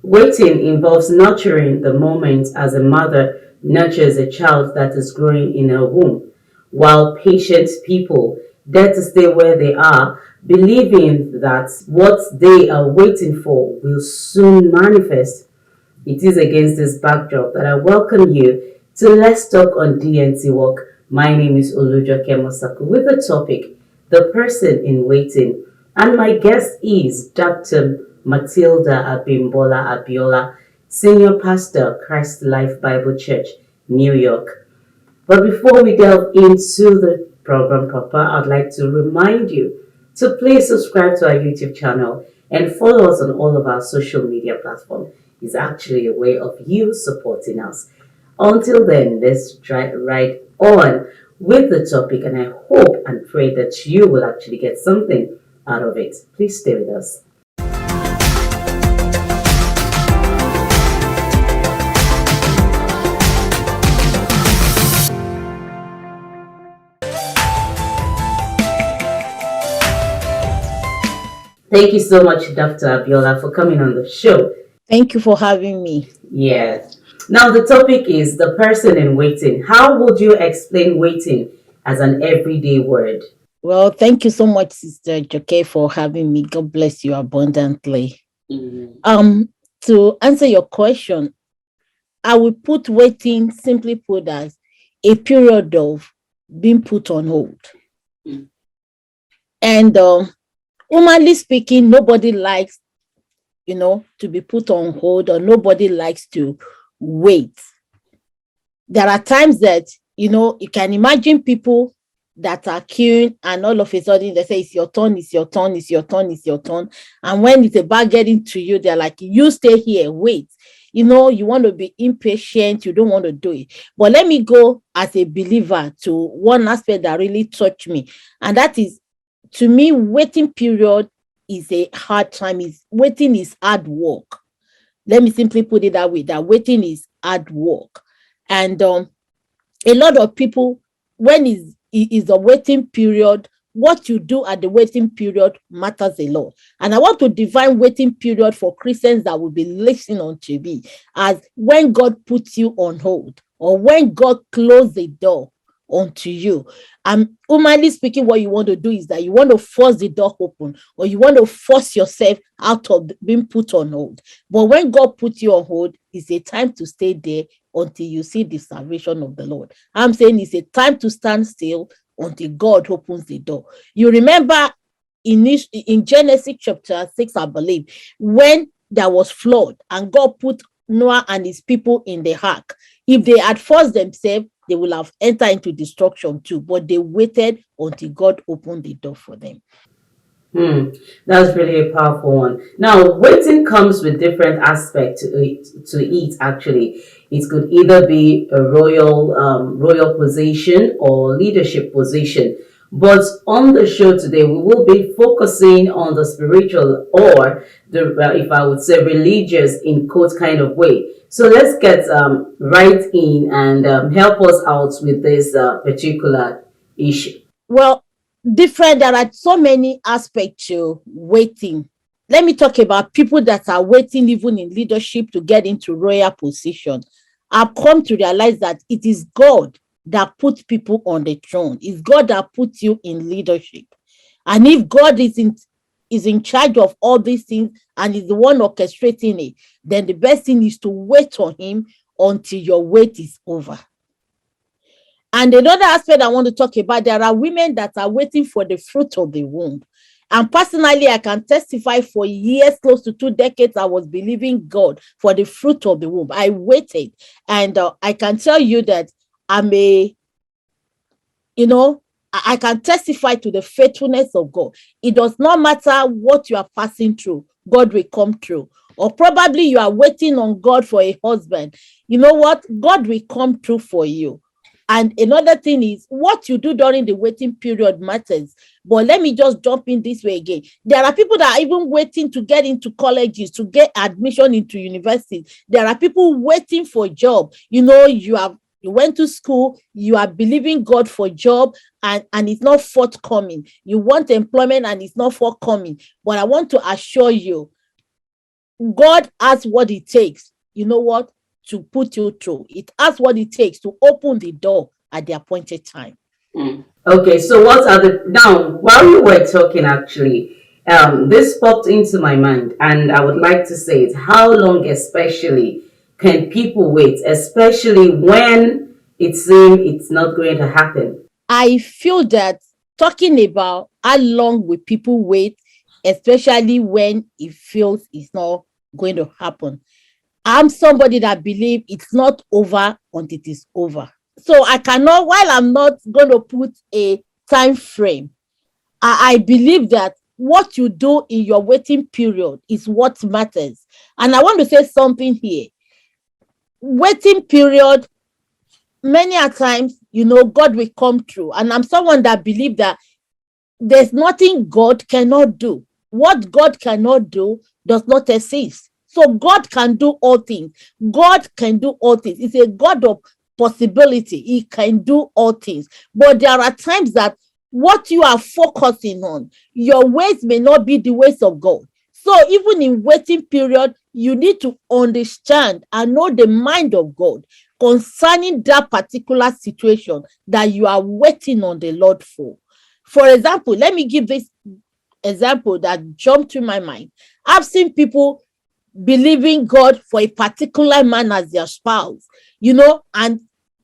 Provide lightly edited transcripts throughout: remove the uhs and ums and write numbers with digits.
Waiting involves nurturing the moment as a mother nurtures a child that is growing in her womb, while patient people dare to stay where they are, believing that what they are waiting for will soon manifest. It is against this backdrop that I welcome you to Let's Talk on DNTWOK. My name is Olujoke Mosaku with the topic, The Person in Waiting. And my guest is Dr. Matilda Abiola, Senior Pastor, Christ Life Bible Church, New York. But before we delve into the program proper, I'd like to remind you to please subscribe to our YouTube channel and follow us on all of our social media platforms. It's actually a way of you supporting us. Until then, let's try right on with the topic, and I hope and pray that you will actually get something out of it. Please stay with us. Thank you so much, Dr. Abiola, for coming on the show. Thank you for having me. Yes. Now, the topic is the person in waiting. How would you explain waiting as an everyday word? Well, thank you so much, Sister Joke, for having me. God bless you abundantly. To answer your question, I would put waiting, simply put, as a period of being put on hold. And humanly speaking, nobody likes, to be put on hold, or nobody likes to wait. There are times that, you can imagine people that are queuing, and all of a sudden they say, it's your turn, it's your turn, it's your turn, it's your turn. And when it's about getting to you, they're like, you stay here, wait. You want to be impatient, you don't want to do it. But let me go as a believer to one aspect that really touched me. And that is, to me, waiting period is a hard time. Waiting is hard work. Let me simply put it that way, that waiting is hard work. And a lot of people, when is a waiting period, what you do at the waiting period matters a lot. And I want to define waiting period for Christians that will be listening on TV as when God puts you on hold, or when God closes the door onto you. Humanly speaking, what you want to do is that you want to force the door open, or you want to force yourself out of being put on hold. But when God puts you on hold, it's a time to stay there until you see the salvation of the Lord. I'm saying it's a time to stand still until God opens the door. You remember in Genesis chapter 6, I believe, when there was flood and God put Noah and his people in the ark. If they had forced themselves, they will have entered into destruction too. But they waited until God opened the door for them. That's really a powerful one. Now, waiting comes with different aspects to it. Actually, it could either be a royal position or leadership position. But on the show today, we will be focusing on the spiritual, or if I would say religious in quote kind of way. So let's get right in and help us out with this particular issue. Well, there are so many aspects to waiting. Let me talk about people that are waiting even in leadership to get into royal position. I've come to realize that it is God that puts people on the throne. It's God that puts you in leadership. And if God is in charge of all these things and is the one orchestrating it, then the best thing is to wait on him until your wait is over. And another aspect I want to talk about, there are women that are waiting for the fruit of the womb. And personally, I can testify for years, close to 2 decades, I was believing God for the fruit of the womb. I waited. And I can tell you that I can testify to the faithfulness of God. It does not matter what you are passing through, God will come through. Or probably you are waiting on God for a husband. You know what? God will come through for you. And another thing is, what you do during the waiting period matters. But let me just jump in this way again. There are people that are even waiting to get into colleges, to get admission into universities. There are people waiting for a job. You went to school, you are believing God for a job, and it's not forthcoming. You want employment and it's not forthcoming. But I want to assure you, God has what it takes, you know what, to put you through. It has what it takes to open the door at the appointed time. Okay, so what are the now while you were talking actually, this popped into my mind and I would like to say it. How long especially can people wait, especially when it seems it's not going to happen? I feel that talking about how long will people wait, especially when it feels it's not going to happen. I'm somebody that believe it's not over until it is over. So I cannot, while I'm not going to put a time frame, I believe that what you do in your waiting period is what matters. And I want to say something here. Waiting period, many a times, God will come through. And I'm someone that believe that there's nothing God cannot do. What God cannot do does not exist. So God can do all things. God can do all things. It's a God of possibility. He can do all things. But there are times that what you are focusing on, your ways may not be the ways of God. So even in waiting period, you need to understand and know the mind of God concerning that particular situation that you are waiting on the Lord for. For example, let me give this example that jumped to my mind. I've seen people believing God for a particular man as their spouse, and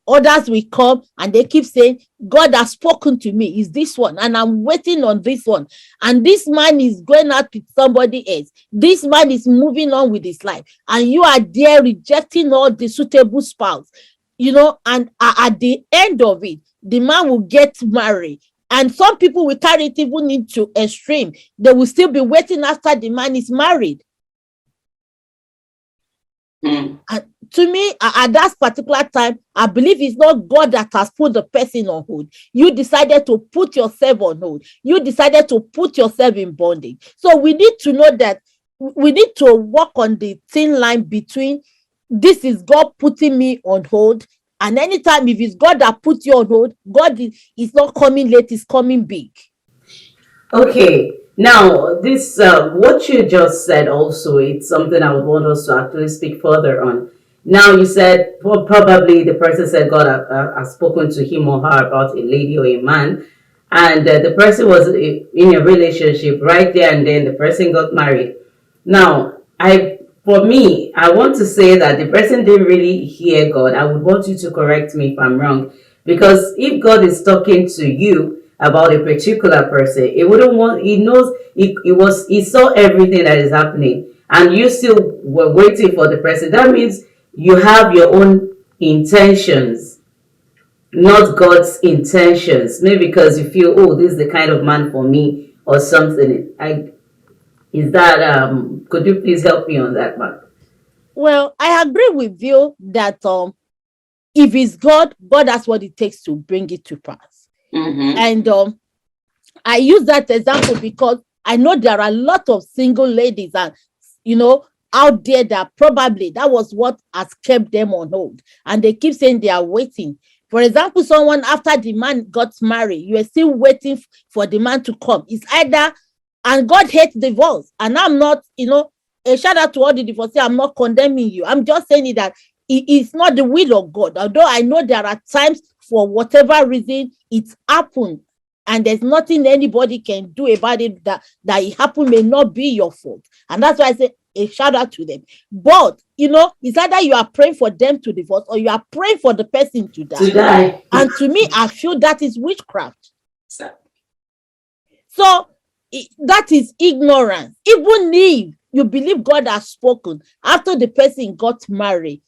others will come and they keep saying, God has spoken to me, is this one, and I'm waiting on this one. And this man is going out with somebody else. This man is moving on with his life, and you are there rejecting all the suitable spouse, and at the end of it, the man will get married. And some people will carry it even into extreme. They will still be waiting after the man is married. And to me, at that particular time, I believe it's not God that has put the person on hold. You decided to put yourself on hold. You decided to put yourself in bondage. So we need to know that we need to walk on the thin line between this is God putting me on hold, and anytime if it's God that put you on hold, God is not coming late, he's coming big. Okay, now this what you just said also, it's something I would want us to actually speak further on. Now you said probably the person said God has spoken to him or her about a lady or a man, and the person was in a relationship right there and then the person got married. Now, for me, I want to say that the person didn't really hear God. I would want you to correct me if I'm wrong. Because if God is talking to you about a particular person, he wouldn't want, he knows, he saw everything that is happening, and you still were waiting for the person. That means you have your own intentions, not God's intentions. Maybe because you feel, oh, this is the kind of man for me or something. Is that could you please help me on that one? Well, I agree with you that if it's God, God has what it takes to bring it to pass. And I use that example because I know there are a lot of single ladies and out there that probably that was what has kept them on hold, and they keep saying they are waiting. For example, someone after the man got married, you are still waiting for the man to come. It's either, and God hates divorce, and I'm not, a shout out to all the divorcees. I'm not condemning you. I'm just saying that it's not the will of God. Although I know there are times for whatever reason it's happened, and there's nothing anybody can do about it, that it happened may not be your fault. And that's why I say a shout out to them. But it's either you are praying for them to divorce or you are praying for the person to die. To die. And to me, I feel that is witchcraft. So that is ignorance. Even if you believe God has spoken after the person got married,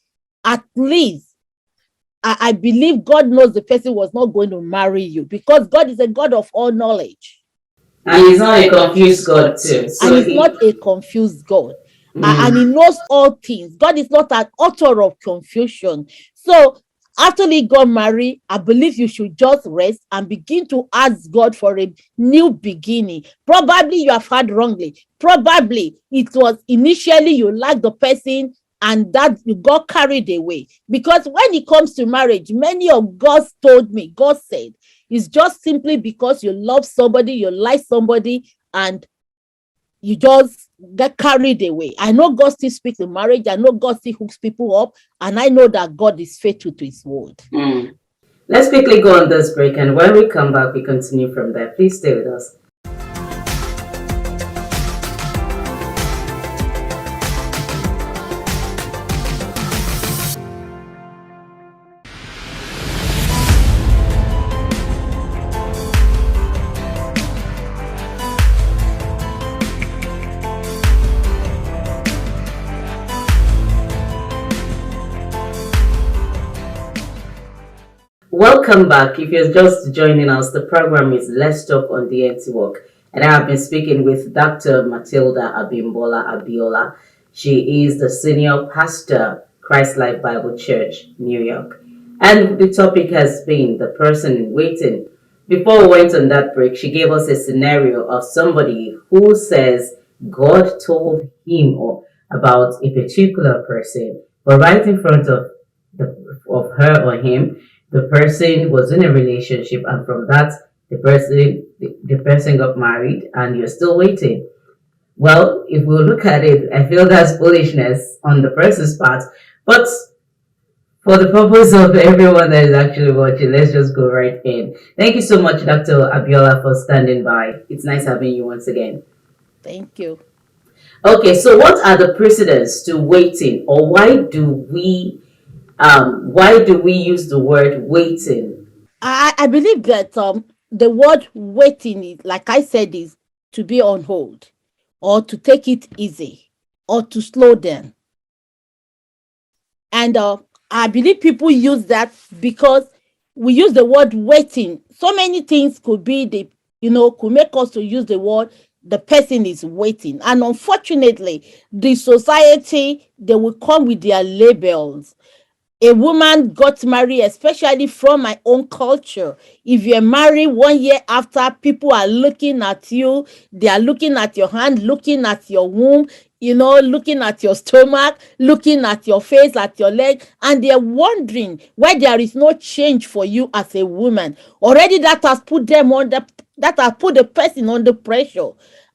at least I believe God knows the person was not going to marry you, because God is a God of all knowledge. And he's not a confused God too. And he's not a confused God. And he knows all things. God is not an author of confusion. So after he got married, I believe you should just rest and begin to ask God for a new beginning. Probably you have heard wrongly. Probably it was initially you liked the person and that you got carried away. Because when it comes to marriage, many of God said, it's just simply because you love somebody, you like somebody, and you just get carried away. I know God still speaks in marriage. I know God still hooks people up. And I know that God is faithful to his word. Let's quickly go on this break, and when we come back, we continue from there. Please stay with us. Welcome back. If you're just joining us, the program is Let's Talk on DNTWOK, and I have been speaking with Dr. Matilda Abiola. She is the senior pastor, Christ Life Bible Church, New York. And the topic has been the person in waiting. Before we went on that break, she gave us a scenario of somebody who says God told him or about a particular person, but right in front of of her or him, the person was in a relationship, and from that the person got married, and you're still waiting. Well, if we look at it, I feel that's foolishness on the person's part, but for the purpose of everyone that is actually watching, let's just go right in. Thank you so much, Dr. Abiola, for standing by. It's nice having you once again. Thank you. Okay, so what are the precedents to waiting, or why do we use the word waiting? I believe that the word waiting is, like I said, is to be on hold, or to take it easy, or to slow down. And I believe people use that because we use the word waiting. So many things could be could make us to use the word the person is waiting. And unfortunately, the society, they will come with their labels. A woman got married, especially from my own culture. If you're married 1 year after, people are looking at you. They are looking at your hand, looking at your womb, looking at your stomach, looking at your face, at your leg, and they're wondering why there is no change for you as a woman. Already that has put that has put the person under pressure.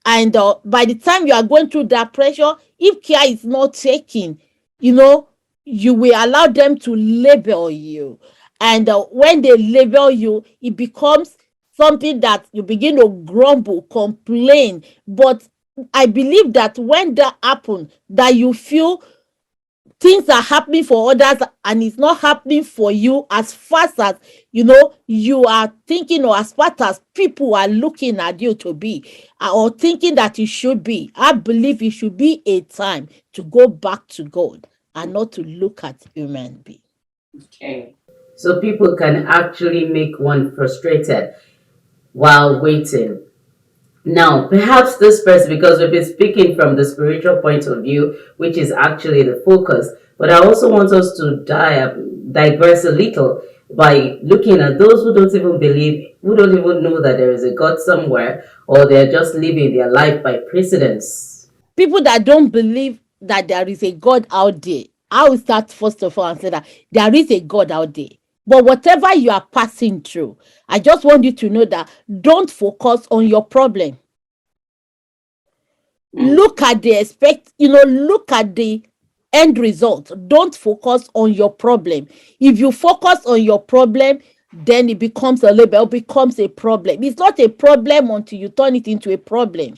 And by the time you are going through that pressure, if care is not taken, you know, you will allow them to label you. And when they label you, it becomes something that you begin to grumble, complain. But I believe that when that happens, that you feel things are happening for others and it's not happening for you as fast as you are thinking, or as fast as people are looking at you to be, or thinking that it should be. I believe it should be a time to go back to God and not to look at human being. Okay. So people can actually make one frustrated while waiting. Now, perhaps this person, because we've been speaking from the spiritual point of view, which is actually the focus, but I also want us to digress a little by looking at those who don't even believe, who don't even know that there is a God somewhere, or they're just living their life by precedence. People that don't believe that there is a God out there, I will start first of all and say that there is a God out there. But whatever you are passing through, I just want you to know that don't focus on your problem. Look at look at the end result. Don't focus on your problem. If you focus on your problem, then it becomes a label, becomes a problem. It's not a problem until you turn it into a problem.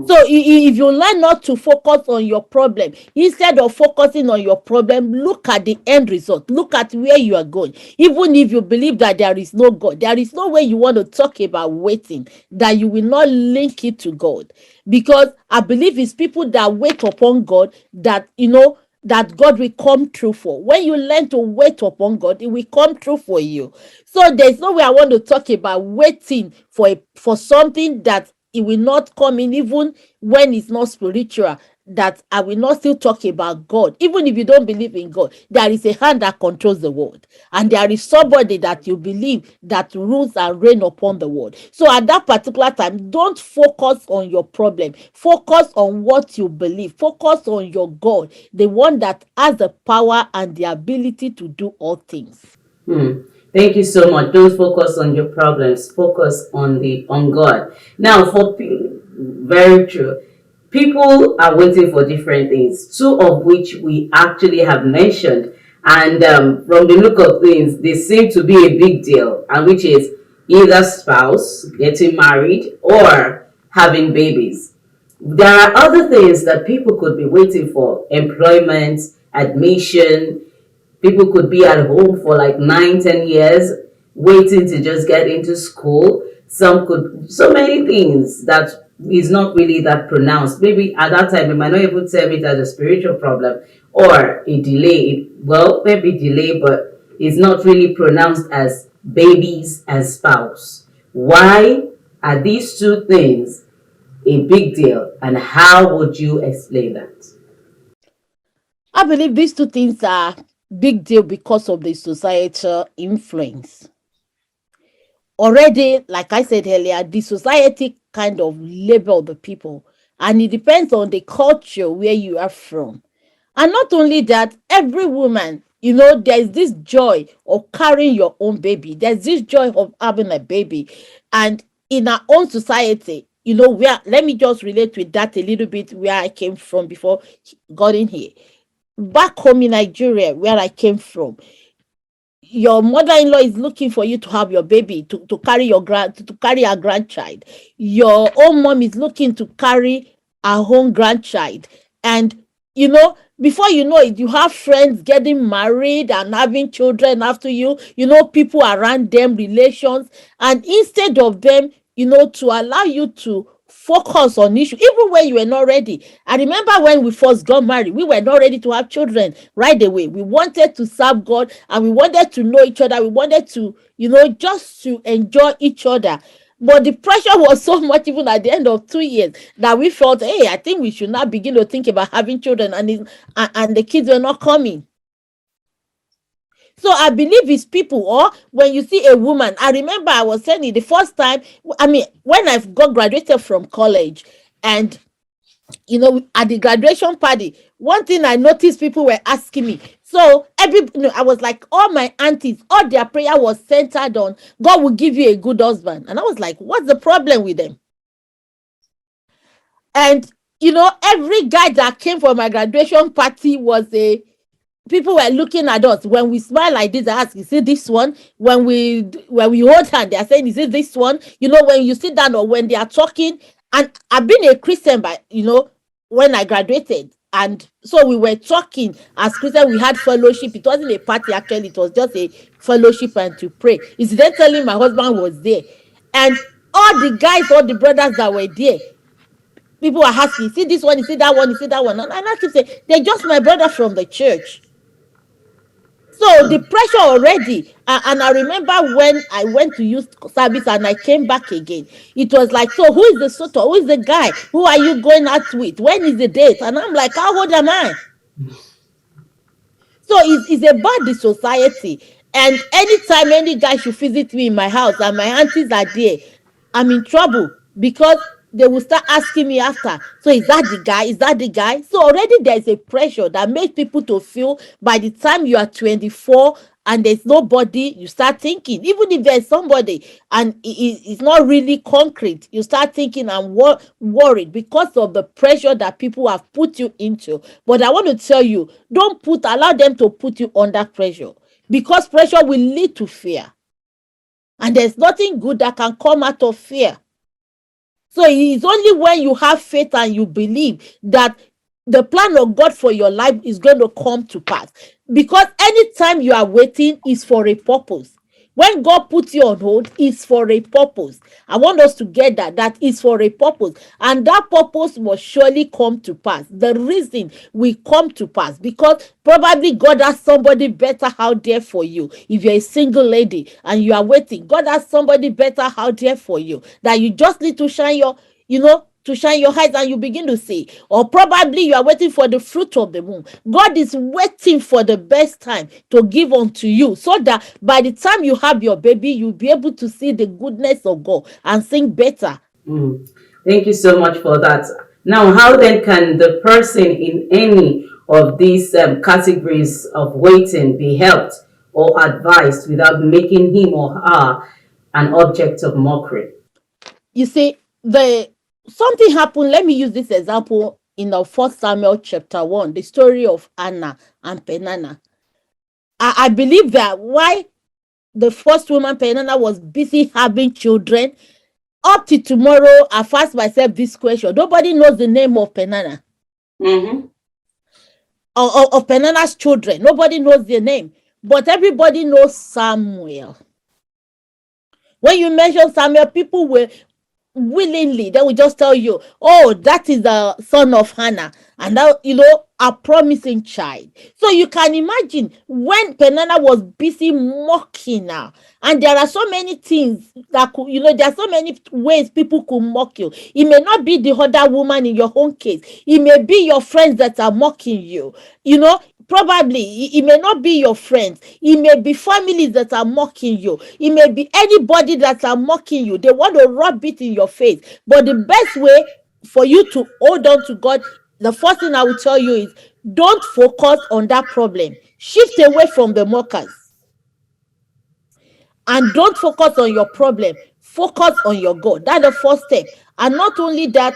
So if you learn not to focus on your problem, instead of focusing on your problem, look at the end result. Look at where you are going. Even if you believe that there is no God, there is no way you want to talk about waiting that you will not link it to God. Because I believe it's people that wait upon God that that God will come true for. When you learn to wait upon God, it will come true for you. So there's no way I want to talk about waiting for something that it will not come in, even when it's not spiritual, that I will not still talk about God. Even if you don't believe in God, there is a hand that controls the world, and there is somebody that you believe that rules and reign upon the world. So at that particular time, don't focus on your problem. Focus on what you believe. Focus on your God, the one that has the power and the ability to do all things. Thank you so much. Don't focus on your problems. Focus on God. Now, Very true. People are waiting for different things, two of which we actually have mentioned. And from the look of things, they seem to be a big deal, and which is either spouse getting married or having babies. There are other things that people could be waiting for: employment, admission. People could be at home for like 9, 10 years waiting to just get into school. Some could, so many things that is not really that pronounced. Maybe at that time, we might not even term it as a spiritual problem or a delay. Well, maybe delay, but it's not really pronounced as babies and spouse. Why are these two things a big deal, and how would you explain that? I believe these two things are big deal because of the societal influence. Already, like I said earlier, the society kind of label the people, and it depends on the culture where you are from. And not only that, every woman, there's this joy of carrying your own baby. There's this joy of having a baby. And in our own society, where, let me just relate with that a little bit where I came from before got in here. Back home in Nigeria, where I came from, your mother-in-law is looking for you to have your baby, to carry to carry her grandchild. Your own mom is looking to carry her own grandchild. And before you know it, you have friends getting married and having children after you, people around them, relations. And instead of them, to allow you to focus on issue even when you were not ready. I remember when we first got married, we were not ready to have children right away. We wanted to serve God, and we wanted to know each other. We wanted to, just to enjoy each other. But the pressure was so much, even at the end of 2 years, that we felt, hey, I think we should now begin to think about having children, and the kids were not coming. So I believe it's people, or when you see a woman. I remember I was saying it the first time, when I got graduated from college, and at the graduation party, one thing I noticed, people were asking me. So I was like, all my aunties, all their prayer was centered on God will give you a good husband. And I was like, what's the problem with them? And every guy that came for my graduation party was a people were looking at us. When we smile like this, I ask, is it this one? When we hold hand, they are saying, is it this one? When you sit down, or when they are talking. And I've been a Christian, but when I graduated, and so we were talking as Christian. We had fellowship. It wasn't a party, actually. It was just a fellowship and to pray. Incidentally, my husband was there, and all the guys, all the brothers that were there, people were asking, see this one, you see that one, you see that one. And I keep saying, they're just my brother from the church. So the pressure already, and I remember when I went to youth service and I came back again, it was like, so who is the suitor? Who is the guy? Who are you going out with? When is the date? And I'm like, how old am I? So it's about the society. And anytime any guy should visit me in my house and my aunties are there, I'm in trouble, because they will start asking me after. So is that the guy? Is that the guy? So already there's a pressure that makes people to feel by the time you are 24 and there's nobody, you start thinking, even if there's somebody and it's not really concrete, you start thinking and worried because of the pressure that people have put you into. But I want to tell you, don't allow them to put you under pressure, because pressure will lead to fear. And there's nothing good that can come out of fear. So it's only when you have faith and you believe that the plan of God for your life is going to come to pass. Because anytime you are waiting is for a purpose. When God puts you on hold, it's for a purpose. I want us to get that is for a purpose. And that purpose must surely come to pass. The reason will come to pass because probably God has somebody better out there for you. If you're a single lady and you are waiting, God has somebody better out there for you. That you just need to shine your eyes and you begin to see. Or probably you are waiting for the fruit of the womb. God is waiting for the best time to give unto you, so that by the time you have your baby, you'll be able to see the goodness of God and sing better. Thank you so much for that. Now, how then can the person in any of these categories of waiting be helped or advised without making him or her an object of mockery? You see, the something happened. Let me use this example in the First Samuel chapter 1, the story of Anna and Penana. I believe that why the first woman Penana was busy having children, up to tomorrow I ask myself this question. Nobody knows the name of Penana. Mm-hmm. Of Penana's children. Nobody knows their name. But everybody knows Samuel. When you mention Samuel, people will willingly, they will just tell you, oh, that is the son of Hannah, and that, a promising child. So you can imagine when Penana was busy mocking her, and there are so many things that could, there are so many ways people could mock you. It may not be the other woman in your own case, it may be your friends that are mocking you. Probably it may not be your friends, it may be families that are mocking you, it may be anybody that are mocking you. They want to rub it in your face. But the best way for you to hold on to God, the first thing I will tell you is, don't focus on that problem. Shift away from the mockers, and don't focus on your problem. Focus on your God. That's the first step. And not only that,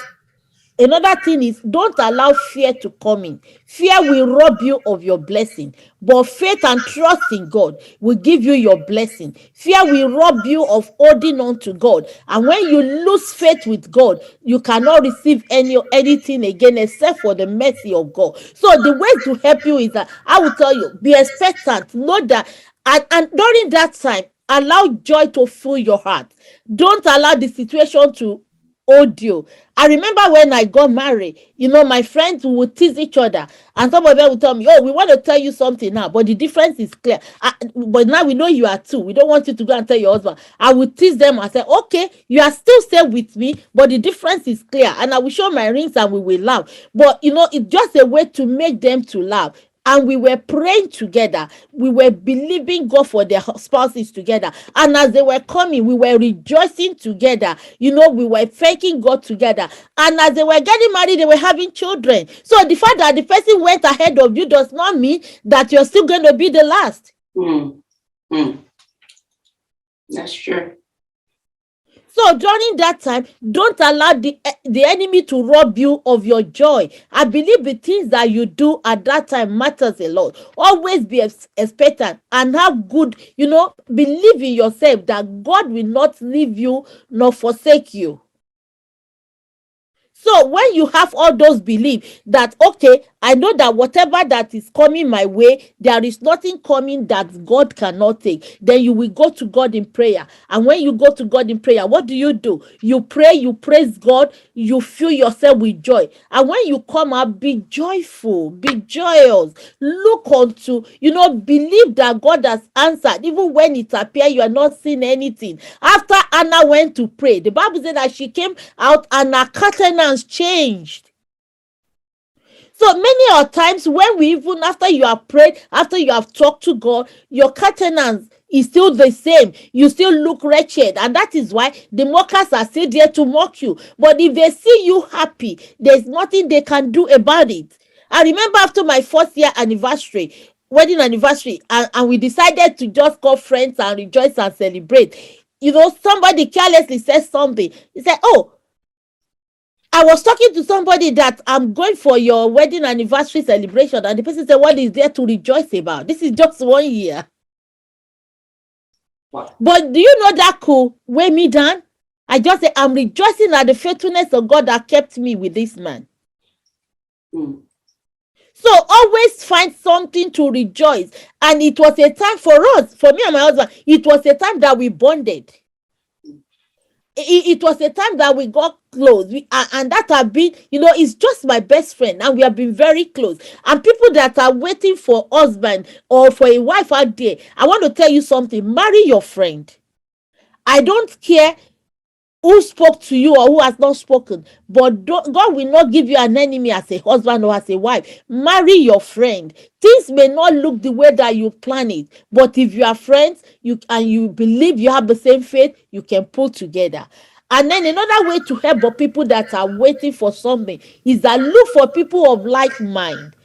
another thing is, don't allow fear to come in. Fear will rob you of your blessing, but faith and trust in God will give you your blessing. Fear will rob you of holding on to God, and when you lose faith with God, you cannot receive anything again except for the mercy of God. So the way to help you is that I will tell you, be expectant. Know that, and during that time, allow joy to fill your heart. Don't allow the situation to audio. I remember when I got married, my friends would tease each other, and some of them would tell me, oh, we want to tell you something now, but the difference is clear. But now we know you are two. We don't want you to go and tell your husband. I would tease them and say, okay, you are still stay with me, but the difference is clear. And I will show my rings and we will laugh. But, it's just a way to make them to laugh. And we were praying together. We were believing God for their spouses together. And as they were coming, we were rejoicing together. We were thanking God together. And as they were getting married, they were having children. So the fact that the person went ahead of you does not mean that you're still going to be the last. That's true. So during that time, don't allow the enemy to rob you of your joy. I believe the things that you do at that time matters a lot. Always be expectant and have good, believe in yourself that God will not leave you nor forsake you. So when you have all those beliefs that, okay, I know that whatever that is coming my way, there is nothing coming that God cannot take, then you will go to God in prayer. And when you go to God in prayer, what do? You pray, you praise God, you fill yourself with joy. And when you come out, be joyful, be joyous. Look unto, believe that God has answered. Even when it appears you are not seeing anything. After Anna went to pray, the Bible said that she came out and her countenance changed. So many of times when we, even after you have prayed, after you have talked to God, your countenance is still the same. You still look wretched. And that is why the mockers are still there to mock you. But if they see you happy, there's nothing they can do about it. I remember after my first year anniversary, wedding anniversary, and we decided to just call friends and rejoice and celebrate. Somebody carelessly said something. He said, oh, I was talking to somebody that I'm going for your wedding anniversary celebration, and the person said, what is there to rejoice about? This is just 1 year. Wow. But do you know that could weigh me down? I just say, I'm rejoicing at the faithfulness of God that kept me with this man. So always find something to rejoice. And it was a time for us, for me and my husband, it was a time that we bonded. It was a time that we got close, and that have been, it's just my best friend, and we have been very close. And people that are waiting for husband or for a wife out there, I want to tell you something: marry your friend. I don't care who spoke to you or who has not spoken, but God will not give you an enemy as a husband or as a wife. Marry your friend. Things may not look the way that you plan it, but if you are friends, and you believe you have the same faith, you can pull together. And then another way to help the people that are waiting for something is that look for people of like mind.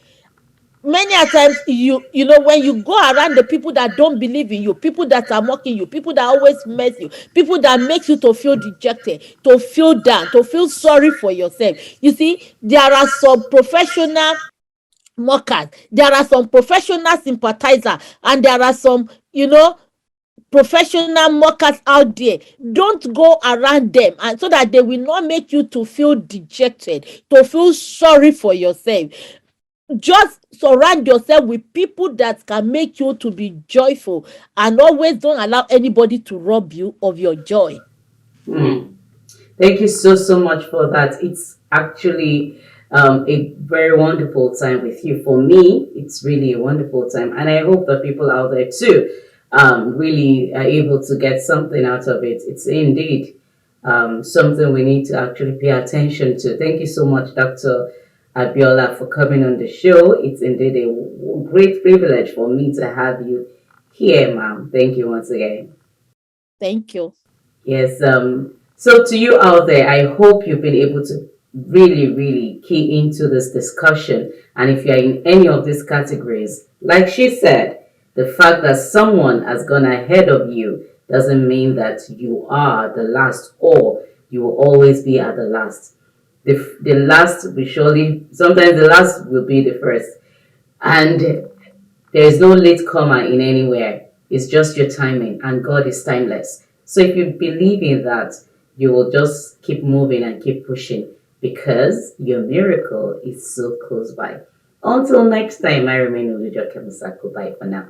many a times when you go around the people that don't believe in you, people that are mocking you, people that always mess you, people that makes you to feel dejected, to feel down, to feel sorry for yourself. You see, there are some professional mockers, there are some professional sympathizers, and there are some professional mockers out there. Don't go around them, and so that they will not make you to feel dejected, to feel sorry for yourself. Just surround yourself with people that can make you to be joyful, and always don't allow anybody to rob you of your joy. Hmm. Thank you so, so much for that. It's actually a very wonderful time with you. For me, it's really a wonderful time. And I hope that people out there too really are able to get something out of it. It's indeed something we need to actually pay attention to. Thank you so much, Dr. Abiola, for coming on the show. It's indeed a great privilege for me to have you here, ma'am. Thank you once again. Thank you. Yes. So to you out there, I hope you've been able to really, really key into this discussion. And if you're in any of these categories, like she said, the fact that someone has gone ahead of you doesn't mean that you are the last or you will always be at the last. The last will surely, sometimes the last will be the first. And there is no late comer in anywhere. It's just your timing, and God is timeless. So if you believe in that, you will just keep moving and keep pushing because your miracle is so close by. Until next time, I remain Olujoke Musako. Bye for now.